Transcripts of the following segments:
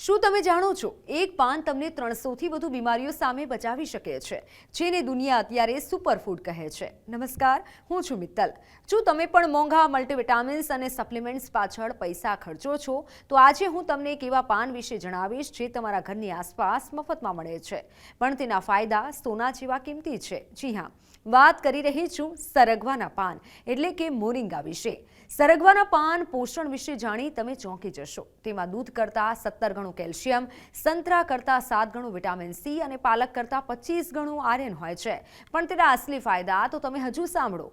શું તમે જાણો છો એક પાન તમને 300થી વધુ બીમારીઓ સામે બચાવી શકે છે, જેને દુનિયા અત્યારે સુપરફૂડ કહે છે। નમસ્કાર, હું છું મિત્તલ। જો તમે પણ મોંઘા મલ્ટીવિટામિન્સ અને સપ્લિમેન્ટ્સ પાછળ પૈસા ખર્ચો છો તો આજે હું તમને એક એવા પાન વિશે જણાવીશ જે તમારા ઘરની આસપાસ મફતમાં મળે છે, પણ તેના ફાયદા સોના જેવા કિંમતી છે। જી હા, વાત કરી રહી છું સરગવાના પાન એટલે કે મોરિંગા વિશે। સરગવાના પાન પોષણ વિશે જાણી તમે ચોંકી જશો। તેમાં દૂધ કરતાં 17 ગણું કેલ્શિયમ, સંતરા કરતાં 7 ગણું વિટામિન સી અને પાલક કરતાં 25 ગણું આયર્ન હોય છે। પણ તેના અસલી ફાયદા તો તમે હજુ સાંભળો।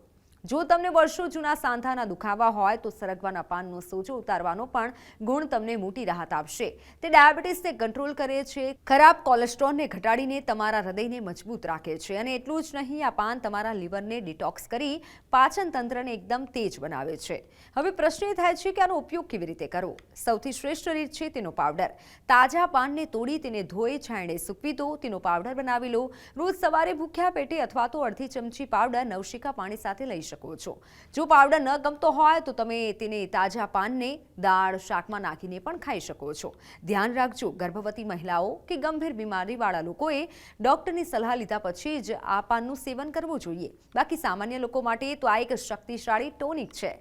જો તમને વર્ષો જૂના સાંધાના દુખાવા હોય તો સરગવાના પાનનો સોજો ઉતારવાનો પણ ગુણ તમને મોટી રાહત આપશે। તે ડાયાબિટીસને કંટ્રોલ કરે છે, ખરાબ કોલેસ્ટ્રોલને ઘટાડીને તમારા હૃદયને મજબૂત રાખે છે અને એટલું જ નહીં, આ પાન તમારા લીવરને ડિટોક્સ કરી પાચન તંત્રને એકદમ તેજ બનાવે છે। હવે પ્રશ્ન એ થાય છે કે આનો ઉપયોગ કેવી રીતે કરવો? સૌથી શ્રેષ્ઠ રીત છે તેનો પાવડર। તાજા પાનને તોડી તેને ધોઈ છાંયડે સૂકવી દો, તેનો પાવડર બનાવી લો। રોજ સવારે ભૂખ્યા પેટે અથવા તો અડધી ચમચી પાવડર નવશેકા પાણી સાથે લઈ શકો છો। જો પાવડર ન ગમતો હોય તો તમે તેને તાજા પાનને દાળ શાકમાં નાખીને પણ ખાઈ શકો છો। ધ્યાન રાખજો, ગર્ભવતી મહિલાઓ કે ગંભીર બીમારીવાળા લોકોએ ડોક્ટરની સલાહ લીધા પછી જ આ પાનનું સેવન કરવું જોઈએ। બાકી સામાન્ય લોકો માટે તો આ એક શક્તિશાળી ટોનિક છે।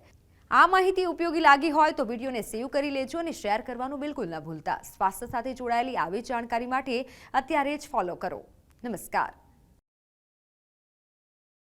આ માહિતી ઉપયોગી લાગી હોય તો વિડીયોને સેવ કરી લેજો અને શેર કરવાનું બિલકુલ ન ભૂલતા। સ્વાસ્થ્ય સાથે જોડાયેલી આવી જાણકારી માટે અત્યારે જ ફોલો કરો। નમસ્કાર।